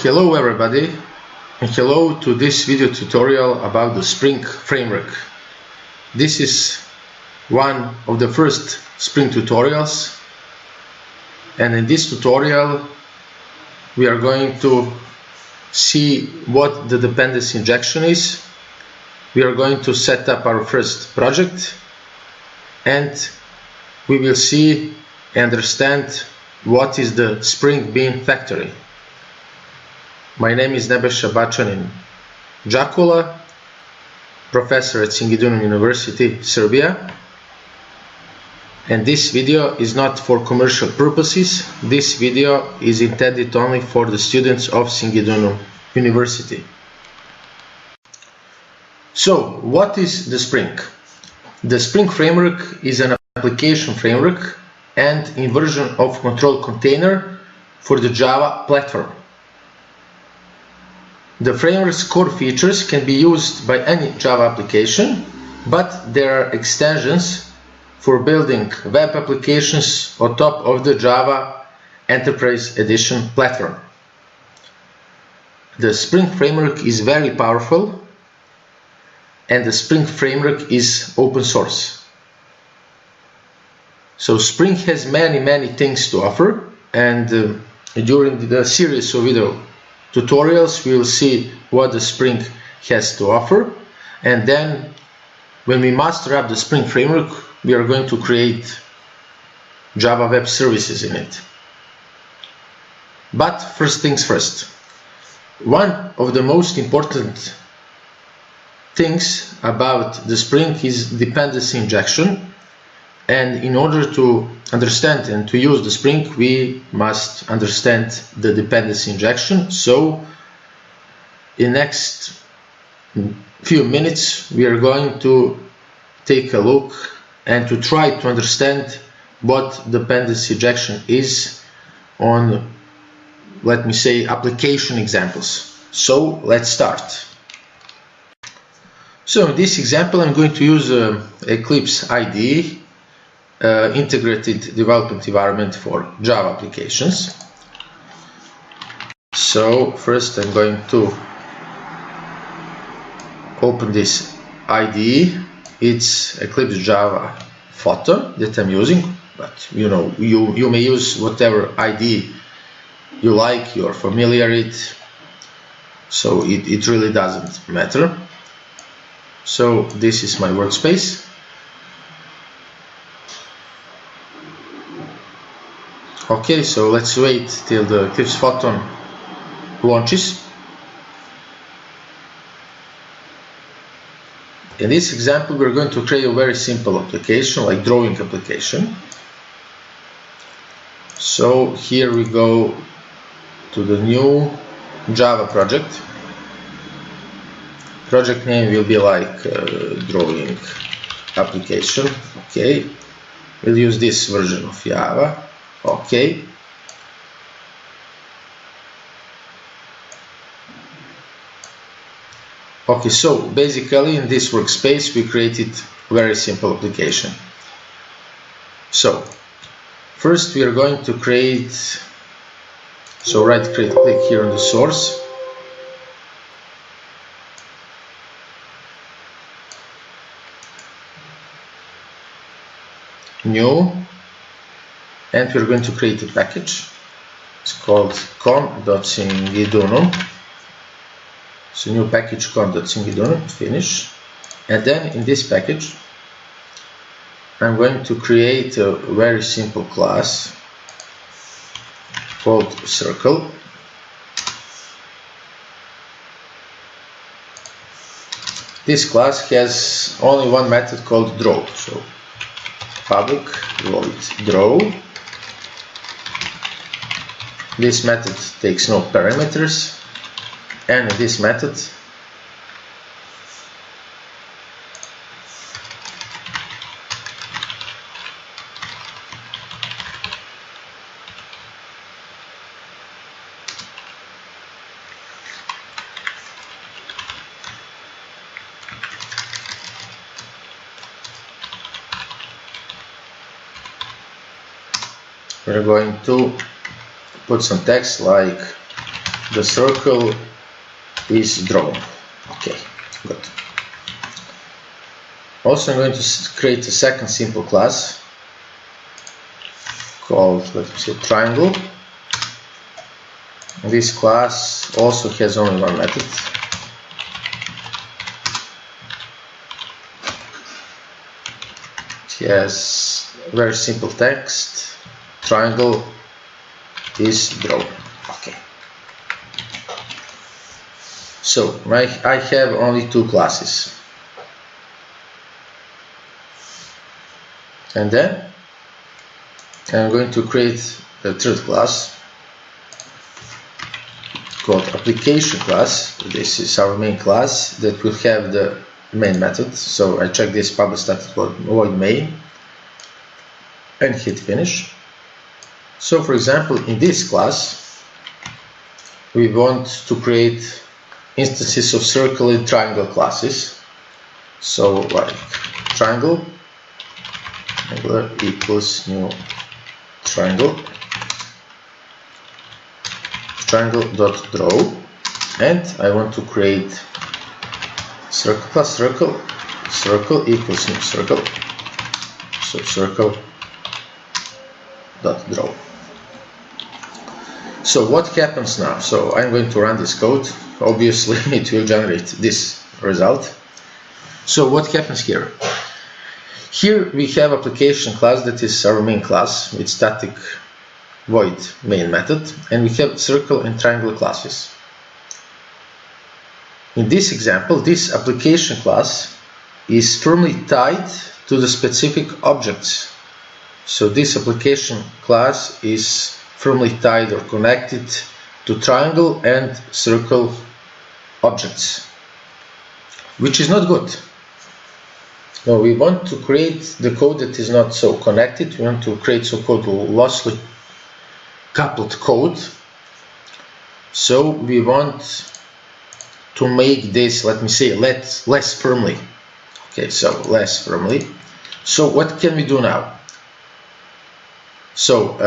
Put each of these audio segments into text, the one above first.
Hello everybody, and hello to this video tutorial about the Spring framework. This is one of the first Spring tutorials, and in this tutorial we are going to see what the dependency injection is. We are going to set up our first project, and we will see and understand what is the Spring Bean factory. My name is Nebojša Bačanin Đakula, professor at Singidunum University, Serbia. And this video is not for commercial purposes. This video is intended only for the students of Singidunum University. So, what is the Spring? The Spring framework is an application framework and inversion of control container for the Java platform. The framework's core features can be used by any Java application, but there are extensions for building web applications on top of the Java Enterprise Edition platform. The Spring framework is very powerful, and the Spring framework is open source. So Spring has many things to offer, and during the series of video tutorials we will see what the Spring has to offer, and then when we master up the Spring framework we are going to create Java web services in it. But first things first, one of the most important things about the Spring is dependency injection, and in order to understand and to use the Spring we must understand the dependency injection. So in next few minutes we are going to take a look and to try to understand what dependency injection is on, let me say, application examples. So let's start. So in this example I'm going to use Eclipse IDE, integrated development environment for Java applications. So first I'm going to open this IDE. It's Eclipse Java Photo that I'm using, but you may use whatever IDE you like, you're familiar with, so it really doesn't matter. So this is my workspace. Okay, so let's wait till the Eclipse Photon launches. In this example we're going to create a very simple application, like drawing application. So here we go to the new Java project. Project name will be like drawing application. Okay, we'll use this version of Java. Okay. Okay, so basically in this workspace we created a very simple application. So first we are going to create, so click here on the source. New, and we're going to create a package. It's called con.singidunum. So new package con.singidunum, finish. And then in this package I'm going to create a very simple class called circle. This class has only one method called draw. So public void draw. This method takes no parameters, and this method we're going to put some text like the circle is drawn. Okay, good. Also, I'm going to create a second simple class called, let me say, triangle. This class also has only one method. It has very simple text. Triangle is drawn. Okay. So I have only two classes. And then I'm going to create a third class called application class. This is our main class that will have the main method. So I check this public static void main and hit finish. So for example, in this class we want to create instances of circle and triangle classes. So like triangle equals new triangle dot draw, and I want to create circle plus circle equals new circle, so circle dot draw. So what happens now? So I'm going to run this code. Obviously it will generate this result. So what happens here? Here we have application class that is our main class with static void main method, and we have circle and triangle classes. In this example, this application class is firmly tied to the specific objects. So this application class is firmly tied or connected to triangle and circle objects, which is not good. Now we want to create the code that is not so connected. We want to create so-called lossily coupled code. So we want to make this, let me say, less firmly. Okay, so less firmly. So what can we do now? So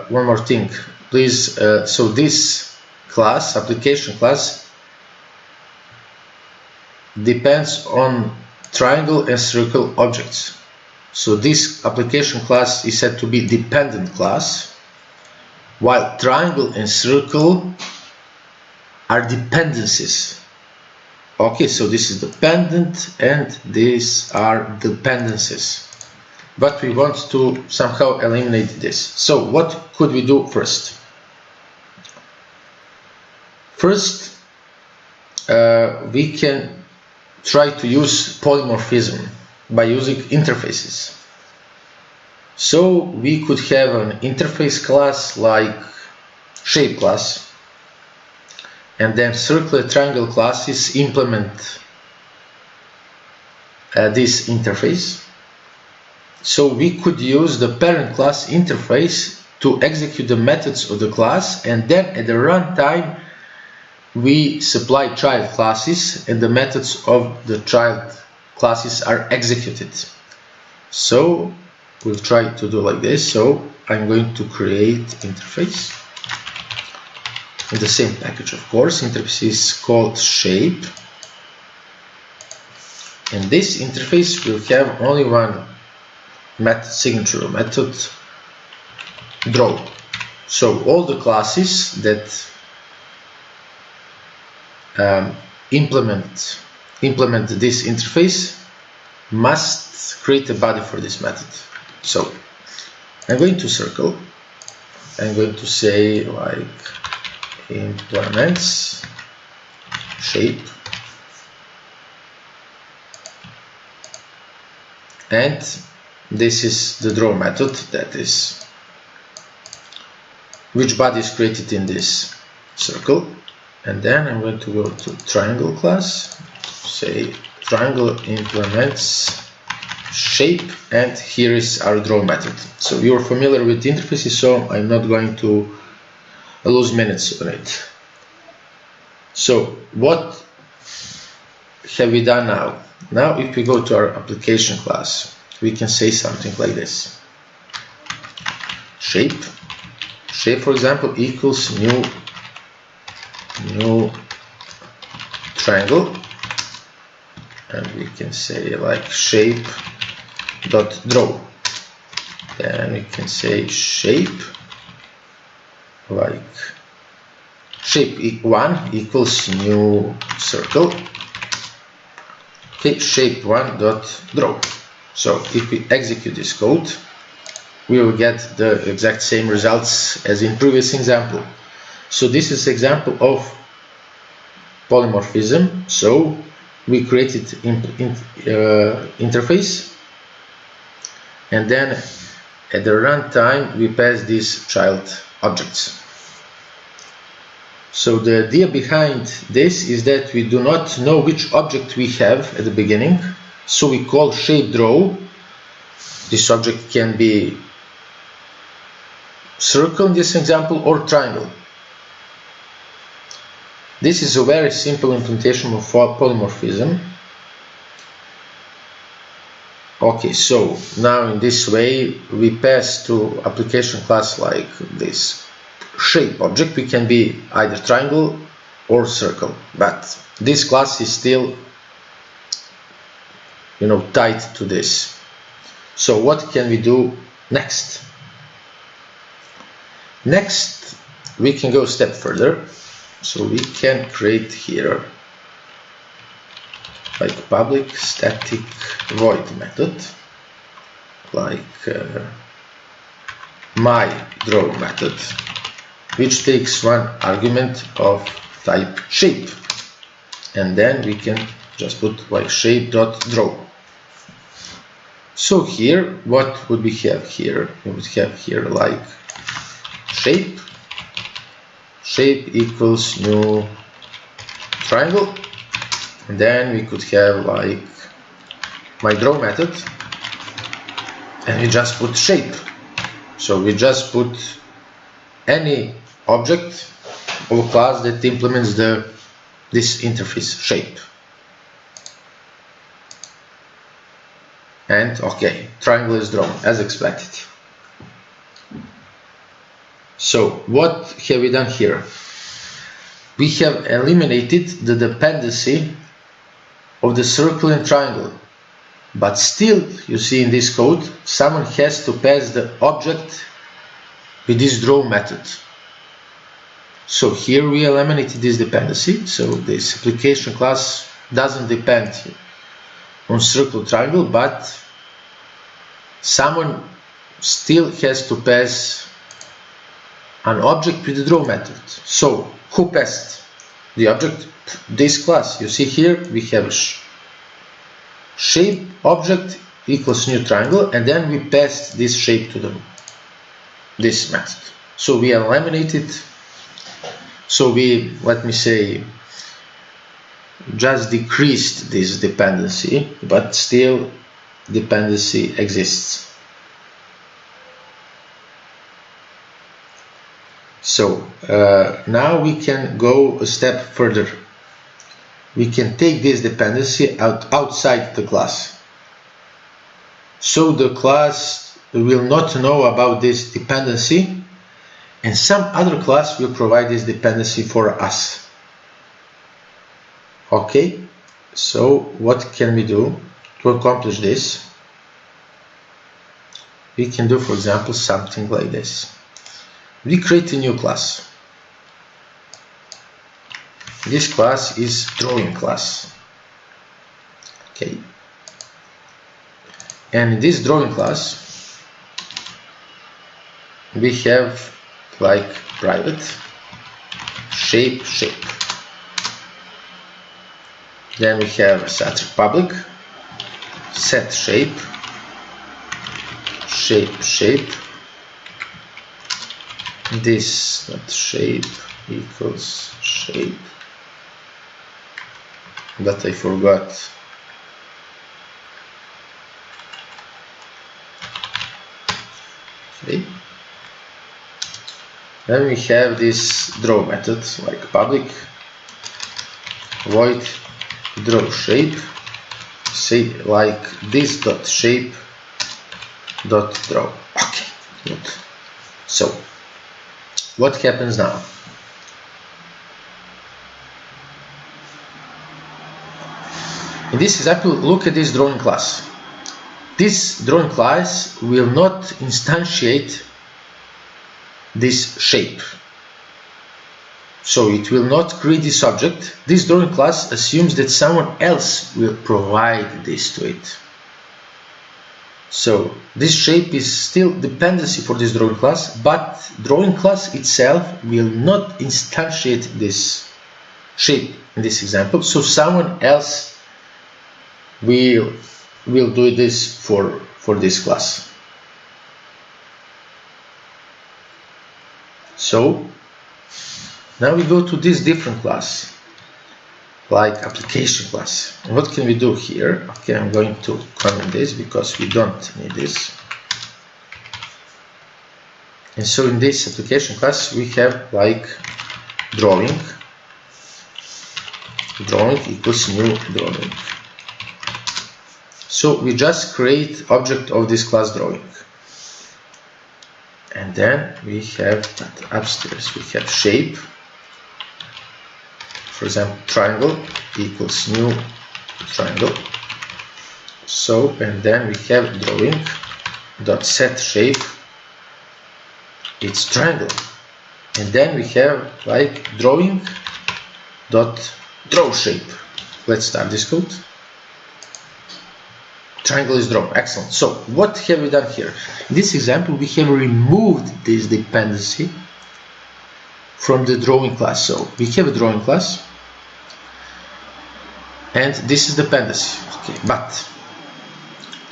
one more thing, please. So this class, application class, depends on triangle and circle objects. So this application class is said to be dependent class, while triangle and circle are dependencies. Okay, so this is dependent and these are dependencies. But we want to somehow eliminate this. So what could we do first? First, we can try to use polymorphism by using interfaces. So we could have an interface class like shape class, and then circle and triangle classes implement this interface. So we could use the parent class interface to execute the methods of the class, and then at the runtime we supply child classes and the methods of the child classes are executed. So we'll try to do like this. So I'm going to create interface in the same package, of course. Interface is called shape, and this interface will have only one method, signature method, draw. So all the classes that implement this interface must create a body for this method. So I'm going to circle, I'm going to say like implements shape, and this is the draw method, that is which body is created in this circle. And then I'm going to go to triangle class, say triangle implements shape, and here is our draw method. So you're familiar with interfaces, so I'm not going to lose minutes on it. So what have we done now? Now if we go to our application class, we can say something like this: shape for example equals new new triangle, and we can say like shape dot draw. Then we can say shape like shape 1 equals new circle. Okay, shape 1 dot draw. So if we execute this code, we will get the exact same results as in previous example. So this is example of polymorphism. So we created interface, and then at the runtime we pass these child objects. So the idea behind this is that we do not know which object we have at the beginning, so we call shape draw. This object can be circle in this example or triangle. This is a very simple implementation of polymorphism. Okay, so now in this way we pass to application class like this shape object. We can be either triangle or circle, but this class is still, tied to this. So what can we do next? Next, we can go a step further. So we can create here like public static void method, like my draw method, which takes one argument of type shape, and then we can just put like shape dot draw. So here, what would we have here? We would have here like shape equals new triangle, and then we could have like my draw method, and we just put shape. So we just put any object of a class that implements this interface shape. And okay, triangle is drawn as expected. So what have we done here? We have eliminated the dependency of the circle and triangle, but still, you see in this code, someone has to pass the object with this draw method. So here we eliminated this dependency, so this application class doesn't depend on circle triangle, but someone still has to pass an object with the draw method. So who passed the object? This class. You see here we have a shape object equals new triangle, and then we passed this shape to this method. So we eliminated, so we, let me say, just decreased this dependency, but still dependency exists. So now we can go a step further. We can take this dependency outside the class. So the class will not know about this dependency, and some other class will provide this dependency for us. Okay, so what can we do to accomplish this? We can do, for example, something like this. We create a new class. This class is drawing class. Okay. And in this drawing class, we have like private shape. Then we have set public, set shape. This not shape equals shape, but I forgot. Okay. Then we have this draw method, like public void draw shape, say like this dot shape dot draw. Okay, good. So what happens now? In this example, look at this drawing class. This drawing class will not instantiate this shape. So it will not create this object. This drawing class assumes that someone else will provide this to it. So this shape is still dependency for this drawing class, but drawing class itself will not instantiate this shape in this example. So someone else will do this for this class. So now we go to this different class, like application class. What can we do here? Okay, I'm going to comment this because we don't need this. And so in this application class we have like drawing equals new drawing. So we just create object of this class drawing. And then we have upstairs, we have shape. For example, triangle equals new triangle. So, and then we have drawing dot set shape, it's triangle. And then we have like drawing dot draw shape. Let's start this code. Triangle is drawn. Excellent. So what have we done here? In this example, we have removed this dependency from the drawing class. So we have a drawing class, and this is dependency. Okay, but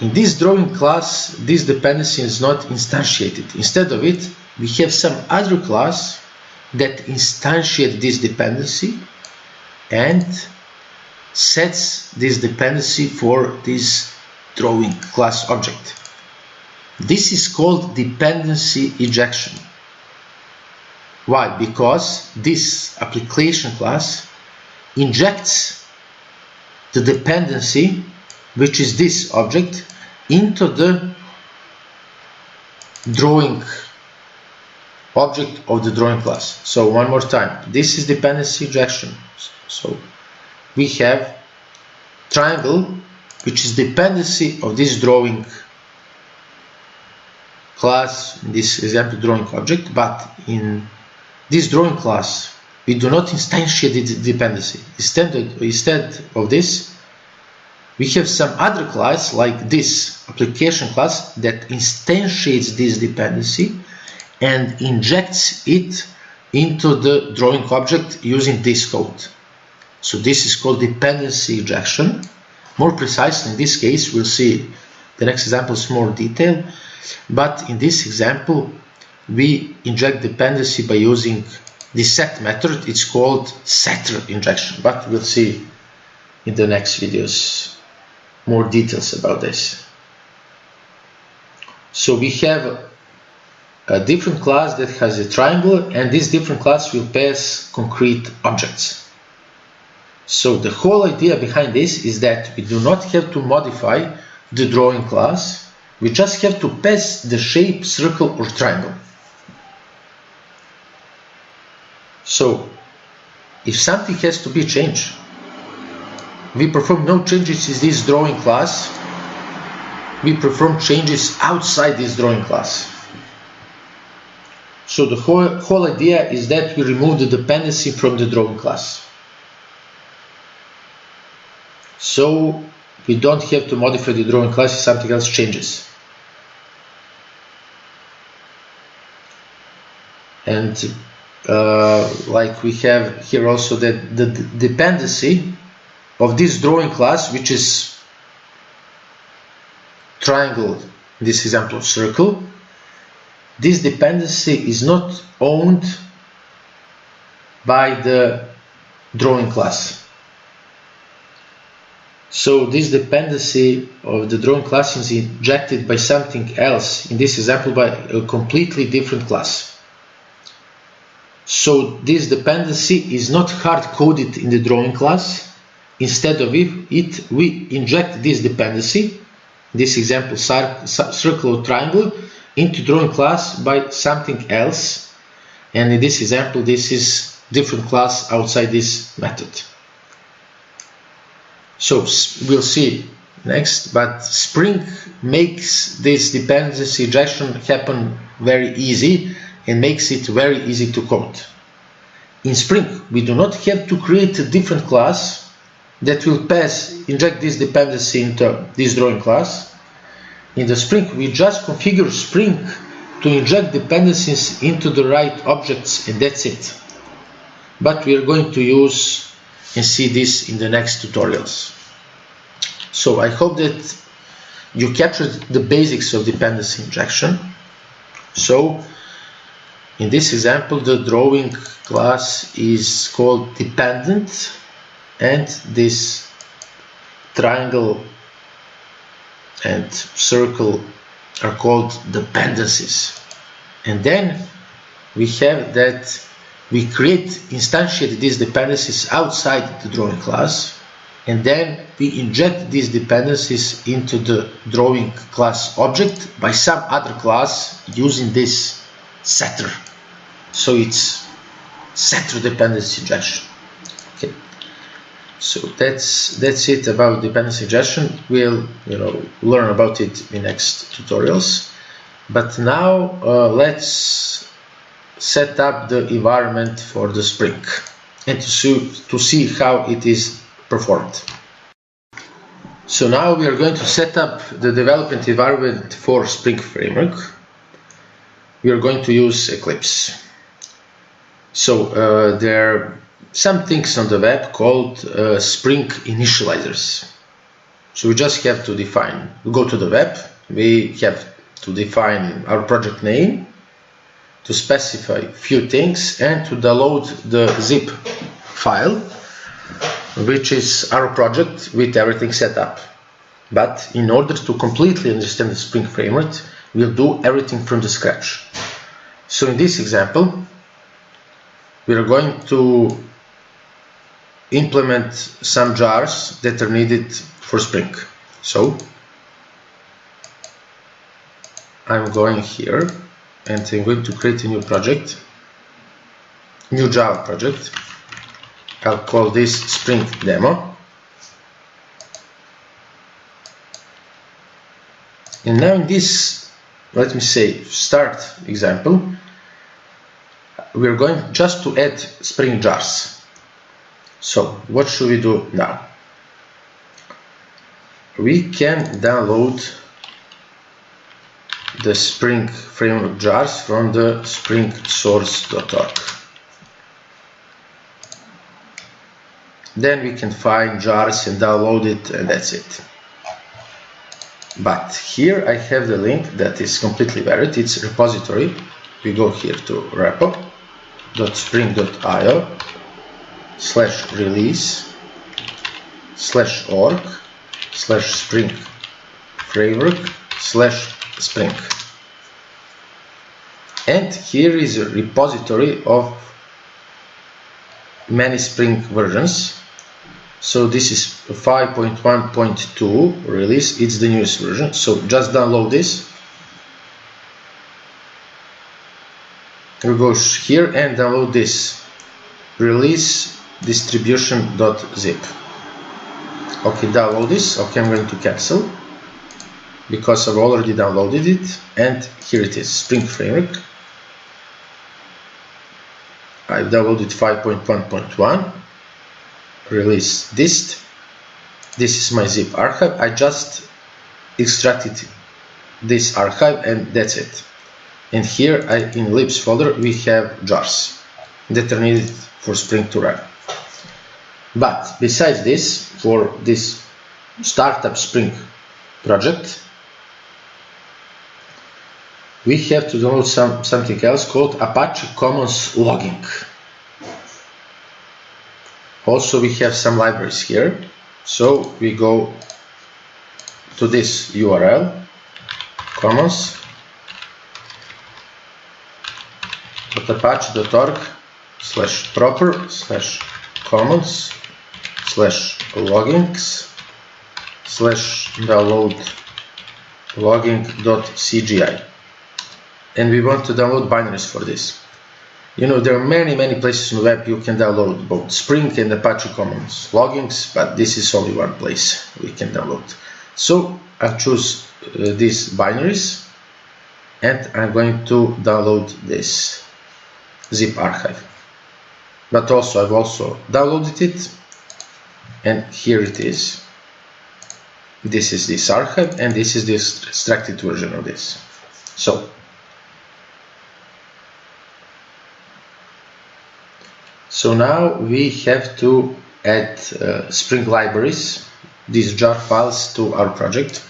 in this drawing class, this dependency is not instantiated. Instead of it, we have some other class that instantiates this dependency and sets this dependency for this drawing class object. This is called dependency injection. Why? Because this application class injects the dependency, which is this object, into the drawing object of the drawing class. So one more time, this is dependency injection. So we have triangle, which is dependency of this drawing class, in this example drawing object, but in this drawing class we do not instantiate the dependency. Instead of this, we have some other class like this application class that instantiates this dependency and injects it into the drawing object using this code. So this is called dependency injection. More precisely, in this case, we'll see the next examples more detail, but in this example we inject dependency by using the set method. It's called setter injection, but we'll see in the next videos more details about this. So we have a different class that has a triangle, and this different class will pass concrete objects. So the whole idea behind this is that we do not have to modify the drawing class, we just have to pass the shape circle or triangle. So if something has to be changed, we perform no changes in this drawing class, we perform changes outside this drawing class. So the whole idea is that we remove the dependency from the drawing class. So we don't have to modify the drawing class if something else changes. And like we have here also that the dependency of this drawing class, which is triangle, in this example circle, this dependency is not owned by the drawing class. So this dependency of the drawing class is injected by something else, in this example by a completely different class. So this dependency is not hard-coded in the drawing class. Instead of it, we inject this dependency, this example circle or triangle, into drawing class by something else. And in this example, this is different class outside this method. So we'll see next, but Spring makes this dependency injection happen very easy and makes it very easy to code. In Spring, we do not have to create a different class that will inject this dependency into this drawing class. In the Spring, we just configure Spring to inject dependencies into the right objects, and that's it. But we are going to use and see this in the next tutorials. So I hope that you captured the basics of dependency injection. So in this example, the drawing class is called dependent, and this triangle and circle are called dependencies. And then we have that we instantiate these dependencies outside the drawing class, and then we inject these dependencies into the drawing class object by some other class using this setter. So it's setter dependency injection. Okay. So that's it about dependency injection. We'll learn about it in next tutorials. But now let's set up the environment for the Spring and to see how it is performed. So now we are going to set up the development environment for Spring Framework. We are going to use Eclipse. So there are some things on the web called Spring initializers. So we just have to go to the web, we have to define our project name, to specify a few things, and to download the zip file, which is our project with everything set up. But in order to completely understand the Spring Framework, we'll do everything from the scratch. So in this example, we are going to implement some jars that are needed for Spring. So I'm going here and I'm going to create a new project, new Java project. I'll call this Spring Demo. And now in this, let me say, start example, we're going just to add Spring jars. So what should we do now? We can download the Spring Framework jars from the springsource.org. Then we can find jars and download it, and that's it. But here I have the link that is completely valid. It's repository. We go here to repo.spring.io/release/org/spring framework/spring. And here is a repository of many Spring versions. So this is 5.1.2 release, it's the newest version. So just download this. We go here and download this release distribution.zip. Okay, download this. Okay, I'm going to cancel because I've already downloaded it, and here it is, Spring Framework. I've downloaded 5.1.1 release dist. This is my zip archive. I just extracted this archive, and that's it. And here in libs folder we have jars that are needed for Spring to run. But besides this, for this startup Spring project, we have to download something else called Apache Commons logging. Also, we have some libraries here. So we go to this URL, commons.apache.org/proper/commons/loggings/download logging.cgi. And we want to download binaries for this. You know, there are many places on the web you can download both Spring and Apache Commons loggings, but this is only one place we can download. So I choose these binaries, and I'm going to download this zip archive. But also I've also downloaded it, and here it is. This is this archive, and this is this extracted version of this. So now we have to add Spring libraries, these jar files, to our project.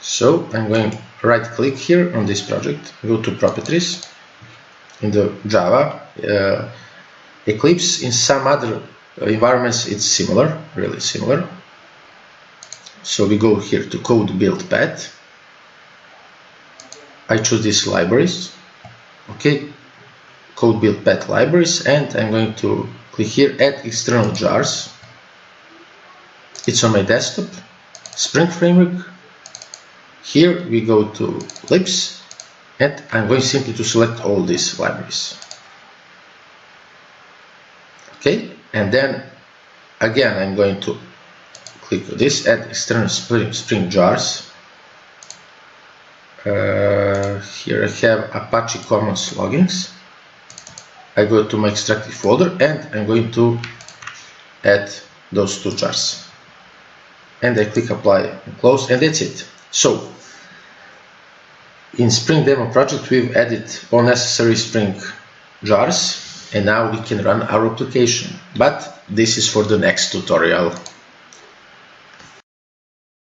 So I'm going to right click here on this project, go to properties, in the Java, Eclipse. In some other environments it's similar, really similar. So we go here to code build path. I choose these libraries, okay, code build path libraries, and I'm going to click here, add external jars. It's on my desktop, Spring Framework. Here we go to Eclipse, and I'm going simply to select all these libraries. Okay, and then again I'm going to click on this, add external Spring jars. Here I have Apache Commons loggings. I go to my extracted folder, and I'm going to add those two jars. And I click apply and close, and that's it. So in Spring Demo project we've added all necessary Spring jars, and now we can run our application. But this is for the next tutorial.